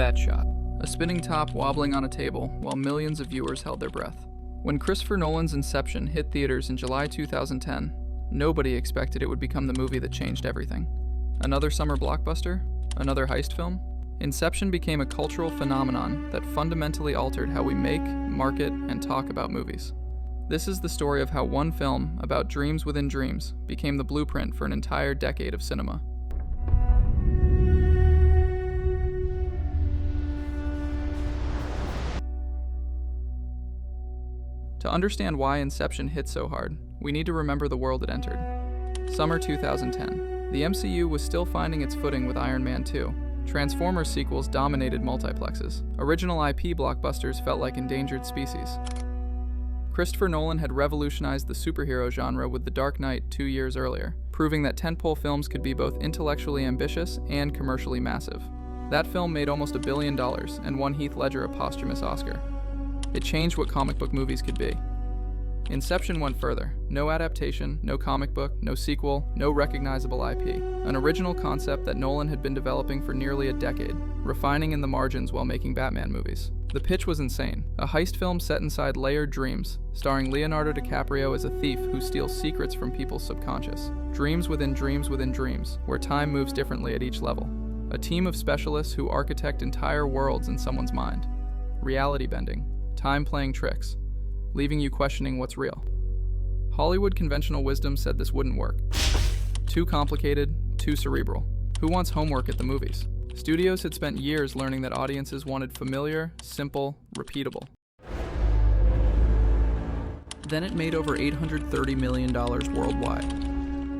That shot. A spinning top wobbling on a table while millions of viewers held their breath. When Christopher Nolan's Inception hit theaters in July 2010, nobody expected it would become the movie that changed everything. Another summer blockbuster? Another heist film? Inception became a cultural phenomenon that fundamentally altered how we make, market, and talk about movies. This is the story of how one film about dreams within dreams became the blueprint for an entire decade of cinema. To understand why Inception hit so hard, we need to remember the world it entered. Summer 2010. The MCU was still finding its footing with Iron Man 2. Transformers sequels dominated multiplexes. Original IP blockbusters felt like endangered species. Christopher Nolan had revolutionized the superhero genre with The Dark Knight 2 years earlier, proving that tentpole films could be both intellectually ambitious and commercially massive. That film made almost $1 billion and won Heath Ledger a posthumous Oscar. It changed what comic book movies could be. Inception went further. No adaptation, no comic book, no sequel, no recognizable IP. An original concept that Nolan had been developing for nearly a decade, refining in the margins while making Batman movies. The pitch was insane. A heist film set inside layered dreams, starring Leonardo DiCaprio as a thief who steals secrets from people's subconscious. Dreams within dreams within dreams, where time moves differently at each level. A team of specialists who architect entire worlds in someone's mind. Reality bending. Time playing tricks, leaving you questioning what's real. Hollywood conventional wisdom said this wouldn't work. Too complicated, too cerebral. Who wants homework at the movies? Studios had spent years learning that audiences wanted familiar, simple, repeatable. Then it made over $830 million worldwide.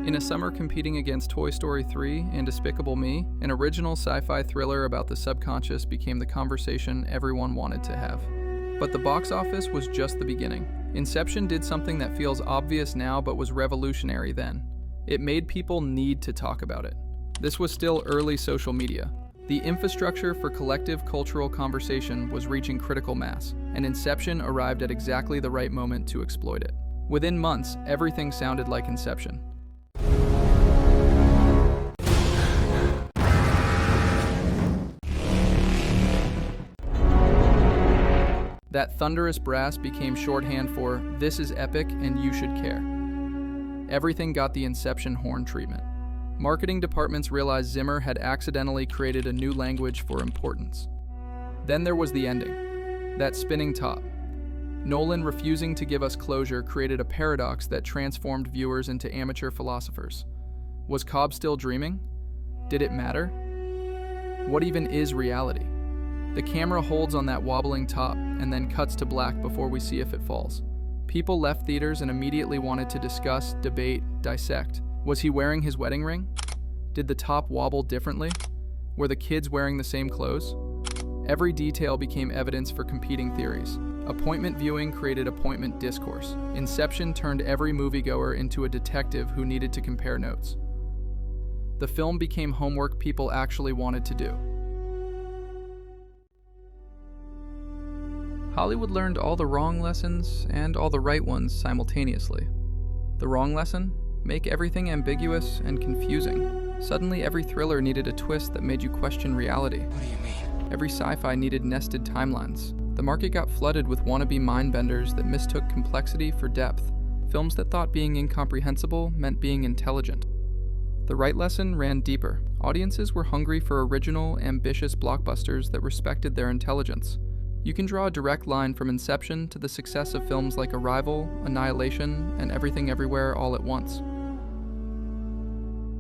In a summer competing against Toy Story 3 and Despicable Me, an original sci-fi thriller about the subconscious became the conversation everyone wanted to have. But the box office was just the beginning. Inception did something that feels obvious now but was revolutionary then. It made people need to talk about it. This was still early social media. The infrastructure for collective cultural conversation was reaching critical mass, and Inception arrived at exactly the right moment to exploit it. Within months, everything sounded like Inception. That thunderous brass became shorthand for, "This is epic and you should care." Everything got the Inception horn treatment. Marketing departments realized Zimmer had accidentally created a new language for importance. Then there was the ending. That spinning top. Nolan refusing to give us closure created a paradox that transformed viewers into amateur philosophers. Was Cobb still dreaming? Did it matter? What even is reality? The camera holds on that wobbling top and then cuts to black before we see if it falls. People left theaters and immediately wanted to discuss, debate, dissect. Was he wearing his wedding ring? Did the top wobble differently? Were the kids wearing the same clothes? Every detail became evidence for competing theories. Appointment viewing created appointment discourse. Inception turned every moviegoer into a detective who needed to compare notes. The film became homework people actually wanted to do. Hollywood learned all the wrong lessons and all the right ones simultaneously. The wrong lesson? Make everything ambiguous and confusing. Suddenly every thriller needed a twist that made you question reality. What do you mean? Every sci-fi needed nested timelines. The market got flooded with wannabe mind-benders that mistook complexity for depth. Films that thought being incomprehensible meant being intelligent. The right lesson ran deeper. Audiences were hungry for original, ambitious blockbusters that respected their intelligence. You can draw a direct line from Inception to the success of films like Arrival, Annihilation, and Everything Everywhere All at Once.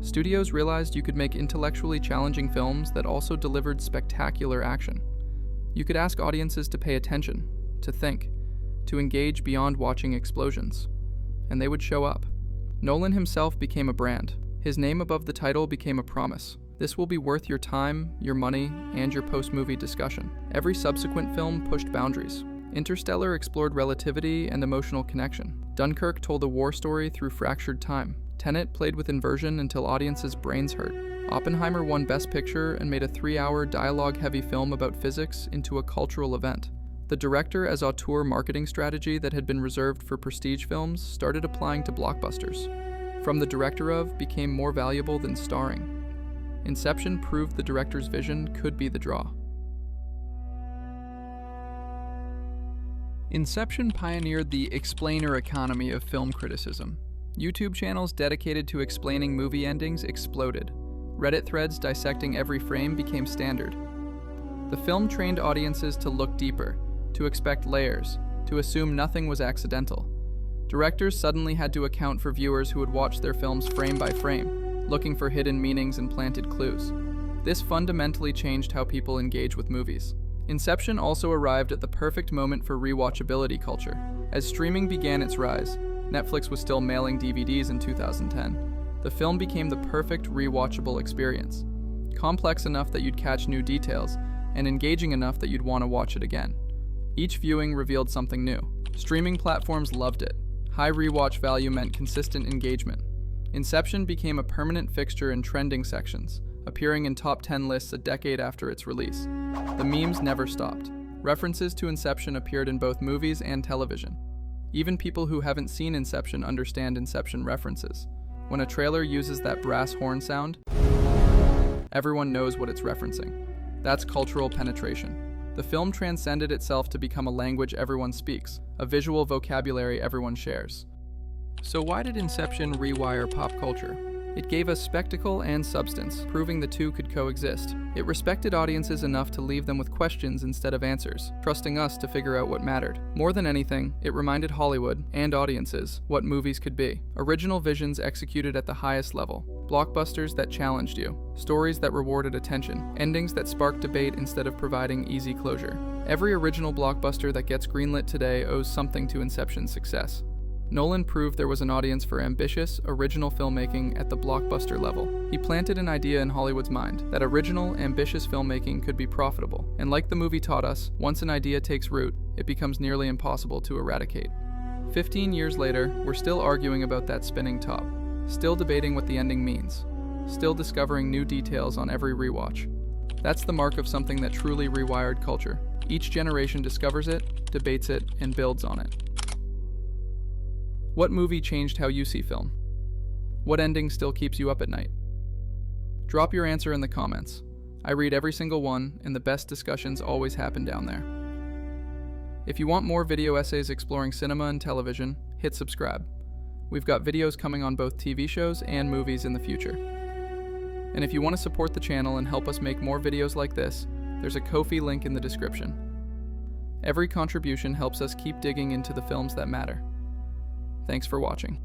Studios realized you could make intellectually challenging films that also delivered spectacular action. You could ask audiences to pay attention, to think, to engage beyond watching explosions. And they would show up. Nolan himself became a brand. His name above the title became a promise. This will be worth your time, your money, and your post-movie discussion. Every subsequent film pushed boundaries. Interstellar explored relativity and emotional connection. Dunkirk told a war story through fractured time. Tenet played with inversion until audiences' brains hurt. Oppenheimer won Best Picture and made a 3-hour dialogue-heavy film about physics into a cultural event. The director as auteur marketing strategy that had been reserved for prestige films started applying to blockbusters. From the director of became more valuable than starring. Inception proved the director's vision could be the draw. Inception pioneered the explainer economy of film criticism. YouTube channels dedicated to explaining movie endings exploded. Reddit threads dissecting every frame became standard. The film trained audiences to look deeper, to expect layers, to assume nothing was accidental. Directors suddenly had to account for viewers who would watch their films frame by frame, looking for hidden meanings and planted clues. This fundamentally changed how people engage with movies. Inception also arrived at the perfect moment for rewatchability culture. As streaming began its rise, Netflix was still mailing DVDs in 2010. The film became the perfect rewatchable experience. Complex enough that you'd catch new details, and engaging enough that you'd want to watch it again. Each viewing revealed something new. Streaming platforms loved it. High rewatch value meant consistent engagement. Inception became a permanent fixture in trending sections, appearing in top 10 lists a decade after its release. The memes never stopped. References to Inception appeared in both movies and television. Even people who haven't seen Inception understand Inception references. When a trailer uses that brass horn sound, everyone knows what it's referencing. That's cultural penetration. The film transcended itself to become a language everyone speaks, a visual vocabulary everyone shares. So why did Inception rewire pop culture? It gave us spectacle and substance, proving the two could coexist. It respected audiences enough to leave them with questions instead of answers, trusting us to figure out what mattered. More than anything, it reminded Hollywood, and audiences, what movies could be. Original visions executed at the highest level. Blockbusters that challenged you. Stories that rewarded attention. Endings that sparked debate instead of providing easy closure. Every original blockbuster that gets greenlit today owes something to Inception's success. Nolan proved there was an audience for ambitious, original filmmaking at the blockbuster level. He planted an idea in Hollywood's mind that original, ambitious filmmaking could be profitable. And like the movie taught us, once an idea takes root, it becomes nearly impossible to eradicate. 15 years later, we're still arguing about that spinning top, still debating what the ending means, still discovering new details on every rewatch. That's the mark of something that truly rewired culture. Each generation discovers it, debates it, and builds on it. What movie changed how you see film? What ending still keeps you up at night? Drop your answer in the comments. I read every single one, and the best discussions always happen down there. If you want more video essays exploring cinema and television, hit subscribe. We've got videos coming on both TV shows and movies in the future. And if you want to support the channel and help us make more videos like this, there's a Ko-fi link in the description. Every contribution helps us keep digging into the films that matter. Thanks for watching.